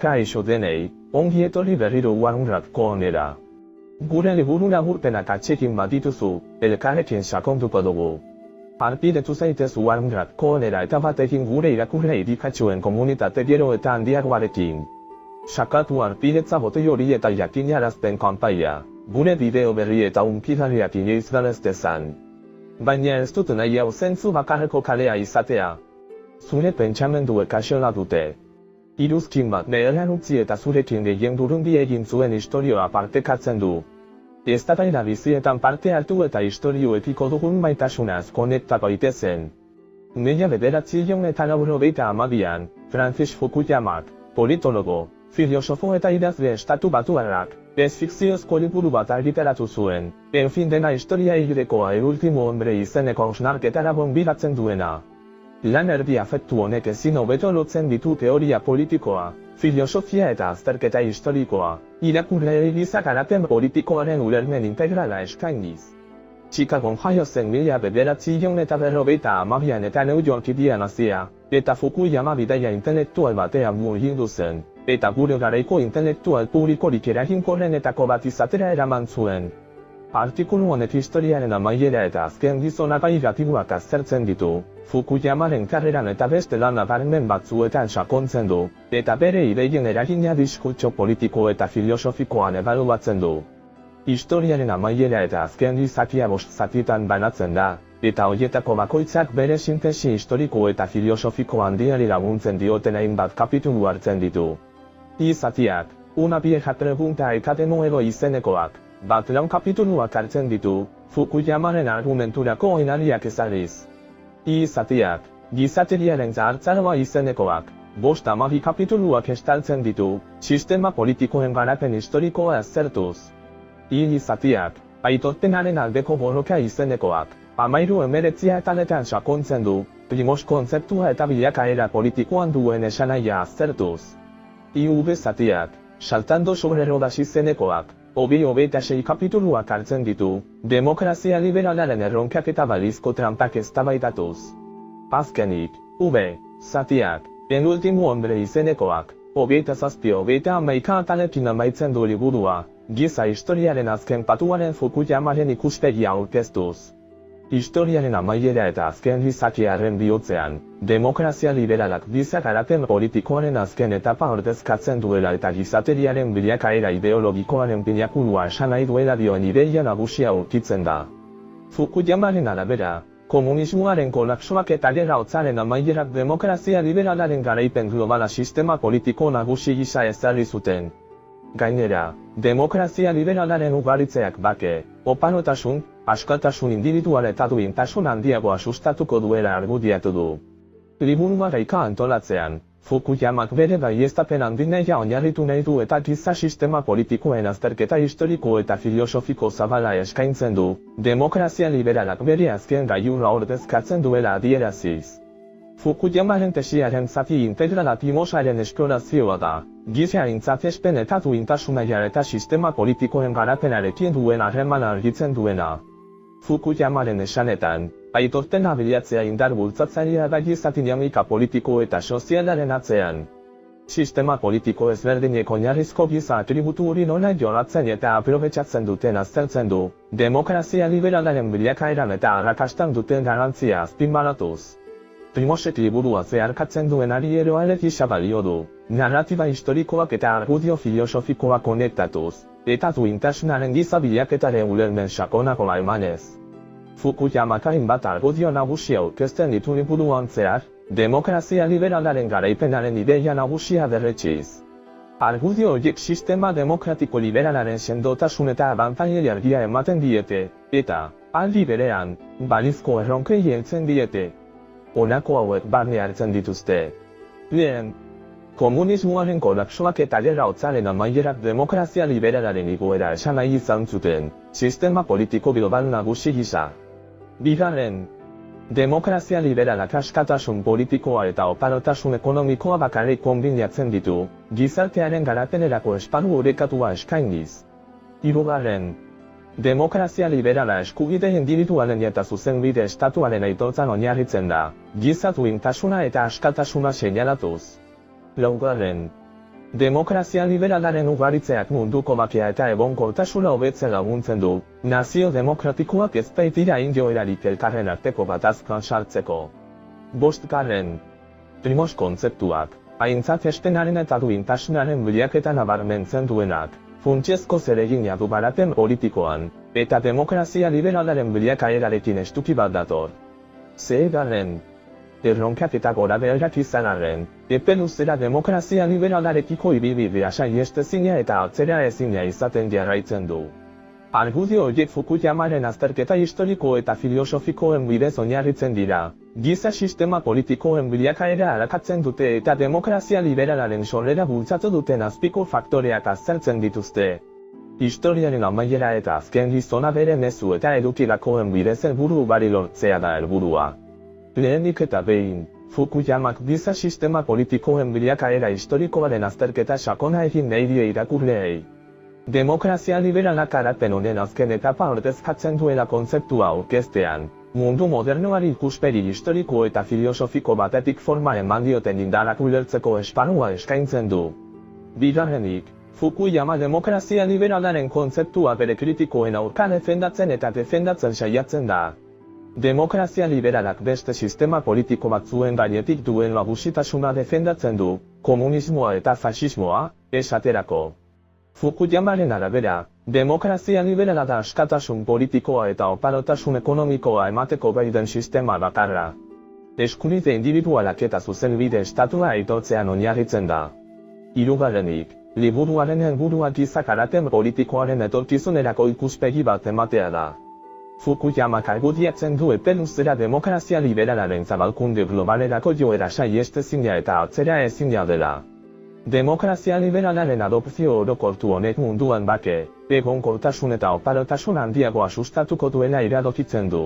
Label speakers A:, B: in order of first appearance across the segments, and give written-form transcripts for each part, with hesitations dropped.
A: Kaixo denei, ongi etorri berriro uarunratko onera. Gure liburu laburpenak atxekin badituzu, elkarrekin sakonduko dugu. Harpidetu zaitez uarunratko onera eta batekin gure irakurle irikatsuen komunitate gero eta handiagoarekin. Sakatu harpidetza botei hori eta jakinarazpen kanpaia, gure bideo berri eta unkidariak inoiz galez dezan. Baina ez dut nahi hau zentzu bakarreko kalea izatea. Zure pentsamenduek axola dute. Iruzkin bat neheran utzi eta zurekin gehien durundi egin zuen istorioa partekatzen du. Eztabaida bizietan parte hartu eta istorioekiko dugun maitasunaz konekta gaitezen. 1992an, Francis Fukuyamak, politologo, filosofo eta idazle estatu batuarrak, fikziozko liburu bat argitaratu zuen, En fin dena historia irekoa el último hombre izeneko hausnarketara gonbidatzen duena. Lan erdi afektu honek ezin hobeto lotzen ditu teoria politikoa, filosofia eta azterketa historikoa, irakurle gisa garapen politikoaren ulermen integrala eskainiz. Chicagon jaio zen 1952an eta New York hirian hazia, eta Fukuyama bidaia intelektual batean murgildu zen, eta gure garaiko intelektual publikorik eraginkorrenetako bat izatera eraman zuen. Artikulu honek historiaren amaiera eta azken gizonak negatiboak aztertzen ditu, Fukuyamaren karreran eta beste lan nabarmen batzuetan sakontzen du, eta bere ideien eragina diskurtso politiko eta filosofikoan ebaluatzen du. Historiaren amaiera eta azken gizakia 5 zatitan banatzen da, eta horietako bakoitzak bere sintesi historiko eta filosofiko handiari laguntzen dioten hainbat kapitulu hartzen ditu. Zatiak, una vieja pregunta de nuevo izenekoak, bat lau kapituluak hartzen ditu, Fukuyamaren argumenturako oinarriak ezarriz. Zatiak, gizateriaren zahartzaroa izenekoak, 5 kapituluak estaltzen ditu, sistema politikoen garapen historikoa aztertuz. Zatiak, aitorpenaren aldeko borroka izenekoak, 13 ataletan sakontzen du, Primos kontzeptua eta bilakaera politikoan duen esanahia aztertuz. Zatiak, saltando sobre rodas izenekoak, 26 kapituluak hartzen ditu, demokrazia liberalaren erronkak eta balizko trampak eztabaidatuz. Azkenik, Zatiak, En último hombre izenekoak, 27-28 atalekin amaitzen du liburua, giza historiaren azken patuaren Fukuyamaren ikuspegia aurkeztuz. Historiaren amaiera eta azken gizakiaren bihotzean, demokrazia liberalak giza garapen politikoaren azken etapa ordezkatzen duela eta gizateriaren bilakaera ideologikoaren pinakulua esan nahi duela dioen ideia nagusia aurkitzen da. Fukuyamaren arabera, komunismoaren kolapsoak eta gerra hotzaren amaierak demokrazia liberalaren garaipen globala sistema politiko nagusi gisa ezarri zuten. Gainera, demokrazia liberalaren ugaritzeak bake, oparotasun, askatasun individual eta duintasun handiagoa sustatuko duela argudiatu du. Liburua gaika antolatzean, Fukuyamak bere baieztapen handinea oinarritu nahi du eta giza sistema politikoen azterketa historiko eta filosofiko zabala eskaintzen du, demokrazia liberalak bere azken gailurra ordezkatzen duela adieraziz. Fukuyamaren tesiaren zati integrala Timosaren esplorazioa da, gizaintzat espen eta duintasuna eta sistema politikoen garapenarekin duen harremana argitzen duena. Fukuyamaren esanetan, aitorpena bilatzea indar bultzatzailea da giza dinamika politiko eta sozialaren atzean. Sistema politiko ezberdinek oinarrizko giza atributu hori nola joratzen eta aprobetxatzen duten aztertzen du, demokrazia liberalaren bilakaeran eta arrakastan duten garantzia azpimarratuz. Primosek liburua zeharkatzen duenari eroale gisa balio du, narratiba historikoak eta argudio filosofikoak konektatuz, eta duintasunaren giza bilaketaren ulermen sakonagoa emanez. Fukuyamak hainbat argudio nagusia aurkezten ditu liburuan zehar, demokrazia liberalaren garaipenaren ideia nagusia berretsiz. Argudio horiek sistema demokratiko liberalaren sendotasun eta abantaila argia ematen diete, eta, aldi berean, balizko erronkei heltzen diete. Honako hauek barne hartzen dituzte. Lehen, komunismoaren kolapsoak eta gerra hotzaren amaierak demokrazia liberalaren igoera esan nahi izan zuten, sistema politiko global nagusi gisa. Bigarren, demokrazia liberalak askatasun politikoa eta oparotasun ekonomikoa bakarrik konbinatzen ditu, gizartearen garapenerako esparru orekatua eskainiz. Hirugarren, demokrazia liberala eskubide individualen eta zuzenbide estatuaren aitortzan oinarritzen da, giza duintasuna eta askatasuna seinalatuz. Laugarren, Demokrazia liberalaren ugaritzeak munduko bakea eta egonkortasuna hobetzen laguntzen du, nazio demokratikoak ez baitira joerarik elkarren arteko gatazkan sartzeko. 5. Primos kontzeptuak, aintzat estenaren eta duintasunaren bilaketan nabarmentzen duenak, funtsezko zeregina du garapen politikoan, eta demokrazia liberalaren bilakaerarekin estuki bat dator. 6. Erronkak eta gorabeherak izan arren, epe luzera demokrazia liberalarekiko ibilbidea saihestezina eta atzera ezina izaten jarraitzen du. Argudio horiek Fukuyamaren azterketa historiko eta filosofikoen bidez oinarritzen dira, giza sistema politikoen bilakaera arakatzen dute eta demokrazia liberalaren sorrera bultzatu duten azpiko faktoreak aztertzen dituzte. Historiaren amaiera eta azken gizona bere mezu eta edukirakoen bidez helburu ugari lortzea da helburua. Lehenik eta behin, Fukuyamak giza sistema politikoen bilakaera historikoaren azterketa sakona egin nahi die irakurleei. Demokrazia liberalak garapen honen azken etapa ordezkatzen duela kontzeptua aurkeztean, mundu modernoari ikuspegi historiko eta filosofiko batetik forma eman dioten indarrak ulertzeko esparrua eskaintzen du. Bigarrenik, Fukuyama demokrazia liberalaren kontzeptua bere kritikoen aurka defendatzen eta defendatzen saiatzen da. Demokrazia liberalak beste sistema politiko batzuen gainetik duen nagusitasuna defendatzen du, komunismoa eta fasismoa, esaterako. Fukuyamaren arabera, demokrazia liberala da askatasun politikoa eta oparotasun ekonomikoa emateko gai den sistema bakarra. Eskubide indibidualak eta zuzenbide estatua aitortzean oinarritzen da. Hirugarrenik, liburuaren helburua giza garapen politikoaren etorkizunerako ikuspegi bat ematea da. Fukuyamak argudiatzen du epe luzera demokrazia liberalaren zabalkunde globalerako joera saihestezina eta atzera ezina dela. Demokrazia liberalaren adopzio orokortu honek munduan bake, egonkortasun eta oparotasun handiagoa sustatuko duela iradokitzen du.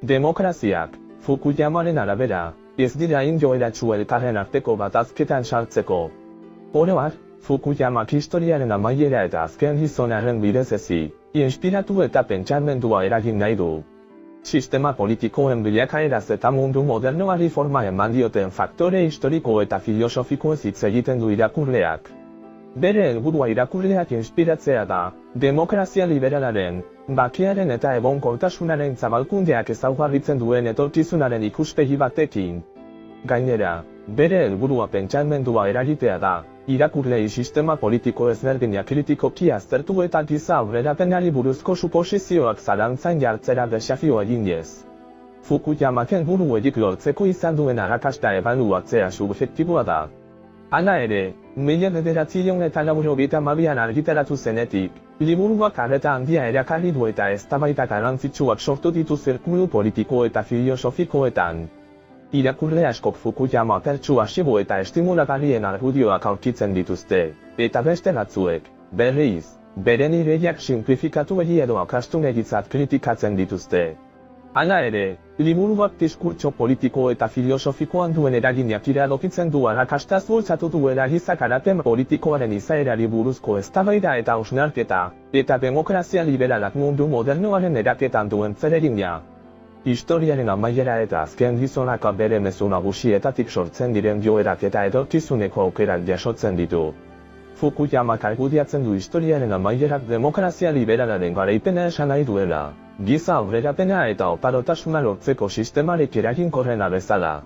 A: Demokraziak, Fukuyamaren arabera, ez dira joeratsu elkarren arteko gatazketan sartzeko. Oro har, Fukuyamak historiaren amaiera eta azken gizonaren bidez ezi, inspiratu eta pentsamendua eragin nahi du. Sistema politikoen bilakaeraz eta mundu modernoari forma eman dioten faktore historiko eta filosofikoez hitz egiten du irakurleak. Bere helburua irakurleak inspiratzea da, demokrazia liberalaren, bakearen eta egonkortasunaren zabalkundeak ezaugarritzen duen etorkizunaren ikuspegi batekin. Gainera, bere helburua pentsamendua eragitea da, irakurlei sistema politiko ezberdinak kritikoki aztertu eta giza aurrerapenari buruzko suposizioak zalantzan jartzera desafio eginez. Fukuyamak helburu horiek lortzeko izan duen arrakasta ebaluatzea subjektiboa da. Hala ere, 1992an argitaratu zenetik, liburuak arreta handia erakarri du eta eztabaida garrantzitsuak sortu ditu zirkulu politiko eta filosofikoetan. Irakurle askok Fukuyama pertsuasibo eta estimulagarrien argudioak aurkitzen dituzte, eta beste batzuek, berriz, beren ideiak simplifikatu edo akastuneritzat kritikatzen dituzte. Hala ere, liburuak diskurtso politiko eta filosofikoan duen eraginak iradokitzen du arrakastaz bultzatu duela giza garapen politikoaren izaerari buruzko eztabaida eta hausnarketa, eta demokrazia liberalak mundu modernoaren eraketan duen zeregina. Historiaren amaiera eta azken gizonak bere mezu nagusietatik sortzen diren joerak eta etorkizuneko aukerak jasotzen ditu. Fukuyamak argudiatzen du historiaren amaierak demokrazia liberalaren garaipena esan nahi duela, giza aurrerapena eta oparotasuna lortzeko sistemarik eraginkorrena bezala.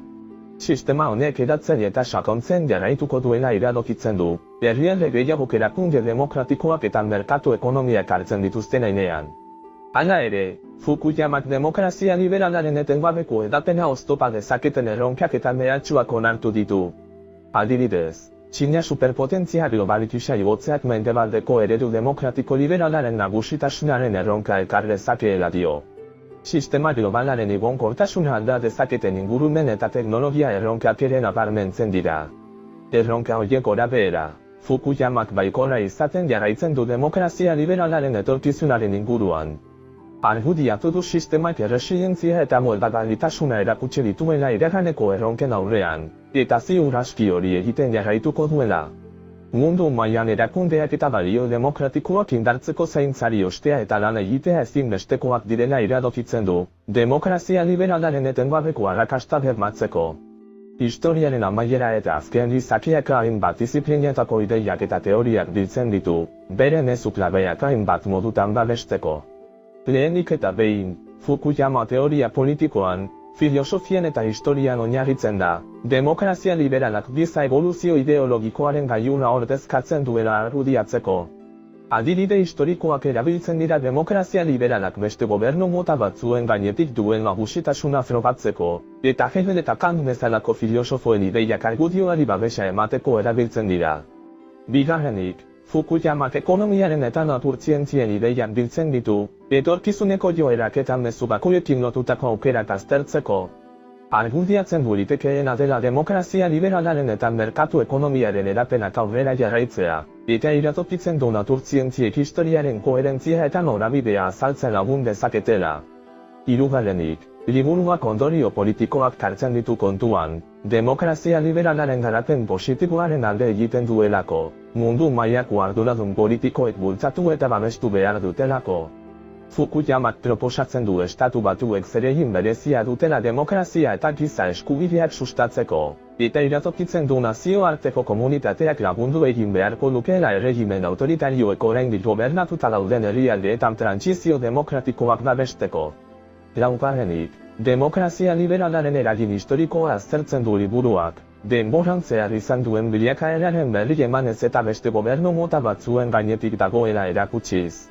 A: Sistema honek eratzen eta sakontzen jarraituko duela iradokitzen du, herrialde gehiagok erakunde demokratikoak eta merkatu ekonomiak hartzen dituzten heinean. Hala ere, Fukuyamak demokrazia liberalaren etengabeko edapena oztopa dezaketen erronkak eta mehatxuak onartu ditu. Adibidez, Txina superpotentzia globalitusa igotzeak mendebaldeko eredu demokratiko liberalaren nagusitasunaren erronka ekar dezakeela dio. Sistema globalaren egonkortasuna alda dezaketen ingurumen eta teknologia erronkak ere nabarmentzen dira. Erronka horiek gorabehera, Fukuyamak baikorra izaten jarraitzen du demokrazia liberalaren etorkizunaren inguruan. Argudiatu du sistemak erresilientzia eta moldagarritasuna erakutsi dituela iraganeko erronken aurrean, eta ziur aski hori egiten jarraituko duela. Mundu mailan erakundeak eta balio demokratikoak indartzeko zaintzari ostea eta lan egitea ezinbestekoak direla iradokitzen du, demokrazia liberalaren etengabeko arrakasta bermatzeko. Historiaren amaiera eta azken gizakiak hainbat disiplinetako ideiak eta teoriak biltzen ditu, bere mezu klabeak hainbat modutan babesteko. Lehenik eta behin, Fukuyama teoria politikoan, filosofian eta historian oinarritzen da, demokrazia liberalak giza evoluzio ideologikoaren gailurra ordezkatzen duela argudiatzeko. Adibide historikoak erabiltzen dira demokrazia liberalak beste gobernu mota batzuen gainetik duen nagusitasuna frogatzeko, eta Hegel eta Kant bezalako filosofoen ideiak argudioari babesa emateko erabiltzen dira. Bigarrenik, Fukuyamak ekonomiaren eta naturtzientzien ideiak biltzen ditu, etorkizuneko joerak eta mezu bakoiekin lotutako aukerak aztertzeko. Argudiatzen du litekeena dela demokrazia liberalaren eta merkatu ekonomiaren erapenak aurrera jarraitzea, eta iratokitzen du naturtzientziek historiaren koherentzia eta norabidea azaltzen lagun dezaketela. Hirugarrenik, liburuak ondorio politikoak hartzen ditu kontuan, demokrazia liberalaren garapen positiboaren alde egiten duelako, mundu mailako arduradun politikoek bultzatu eta babestu behar dutelako. Fukuyamak proposatzen du estatu batuek zeregin berezia dutela demokrazia eta giza eskubideak sustatzeko, eta iratokitzen du nazioarteko komunitateak lagundu egin beharko lukeela erregimen autoritarioek oraindik gobernatuta dauden herrialdeetan trantsizio demokratikoak babesteko. Laugarrenik, demokrazia liberalaren eragin historikoa aztertzen du liburuak, denboran zehar izan duen bilakaeraren berri emanez eta beste gobernu mota batzuen gainetik dagoela erakutsiz.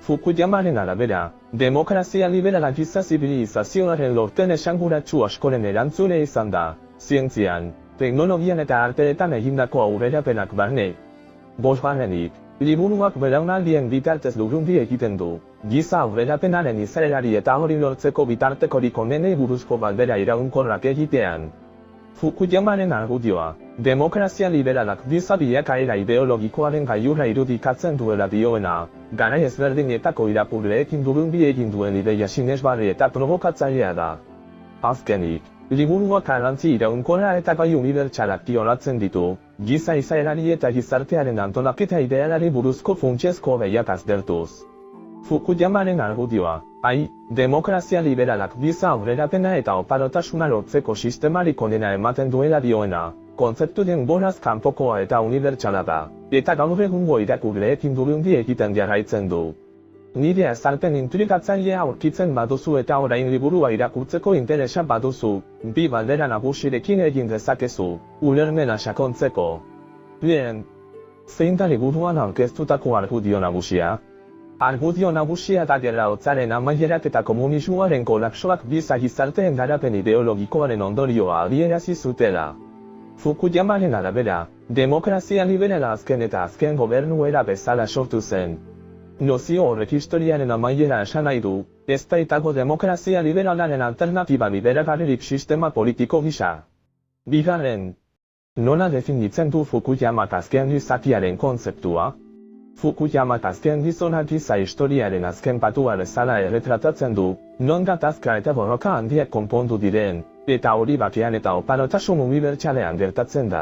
A: Fukuyamaren arabera, demokrazia liberala giza zibilizazioaren lorten esanguratsu askoren erantzule izan da, zientzian, teknologian eta arteetan egindako aurrerapenak barne. Bosgarrenik, liburuak belaunaldien bitartez lurrundi egiten du, giza aurrerapenaren izaerari eta hori lortzeko bitartekorik onenei buruzko galdera iraunkorrak egitean. Fukuyamaren argudioa, demokrazia liberalak giza bilakaera ideologikoaren gailurra irudikatzen duela dioena, garai ezberdinetako irakurleekin lurrunbi egin duen ideia sinesgarri eta provokatzailea da. Azkenik, liburuak garrantzi iraunkorra eta gai unibertsalak kiolatzen ditu, giza izaerari eta gizartearen antolaketa idealari buruzko funtsezko behiak aztertuz. Fukuyamaren argudioa, demokrazia liberalak giza aurrerapena eta oparotasuna lortzeko sistemarik onena ematen duela dioena, kontzeptu denboraz kanpokoa eta unibertsala da, eta gaur egungo irakurleekin lurrundi egiten jarraitzen du. Nire azalpen intrigatzailea aurkitzen baduzu eta orain liburua irakurtzeko interesa baduzu, bi galdera nagusirekin egin dezakezu, ulermena sakontzeko. Lehen, zein da liburuan aurkeztutako argudio nagusia? Argudio nagusia da gerra hotzaren amaierak eta komunismoaren kolapsoak giza gizarteen garapen ideologikoaren ondorioa adierazi zutela. Fukuyamaren arabera, demokrazia liberala azken eta azken gobernuera bezala sortu zen. Nozio horrek historiaren amaiera esan nahi du, ez baitago demokrazia liberalaren alternatiba bideragarririk sistema politiko gisa. Bigarren, nola definitzen du Fukuyamak azken gizakiaren kontzeptua? Fukuyamak azken gizona giza historiaren azken patua bezala erretratatzen du, non gatazka eta borroka handiak konpondu diren, eta hori bakean eta oparotasun unibertsalean gertatzen da.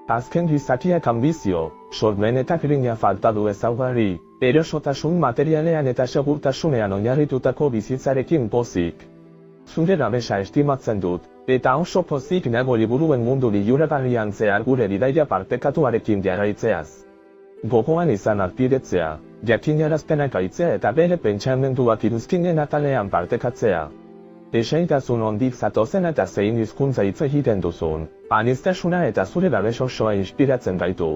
A: Azken gizakiak ambizio, sormen eta grina falta du ezaugarri, erosotasun materialean eta segurtasunean oinarritutako bizitzarekin pozik. Zure babesa estimatzen dut, eta oso pozik nago liburuen mundu liluragarrian zehar gure bidaia partekatuarekin jarraitzeaz. Gogoan izan arpidetzea, jakinarazpenak aitzea eta bere pentsamenduak iruzkinen atalean partekatzea. Esaitasun ondik zatozen eta zein hizkuntza hitz egiten duzun, aniztasuna eta zure babes osoa inspiratzen gaitu.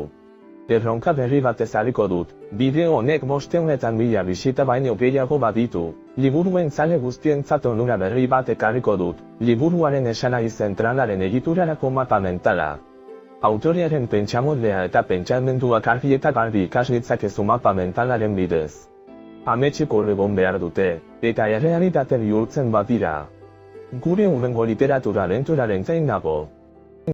A: Erronka berri batez hariko dut, bideo honek 500.000 bisita baino gehiago baditu, liburuen zale guztientzat onura berri bat ekarriko dut, liburuaren esanahi zentralaren egiturarako mapa mentala. Autorearen pentsamoldea eta pentsamenduak argi eta garbi ikas ditzakezu mapa mentalaren bidez. Ametsiko egon behar dute, eta errealitate bihurtzen badira. Gure hurrengo literatura abenturaren zain nago.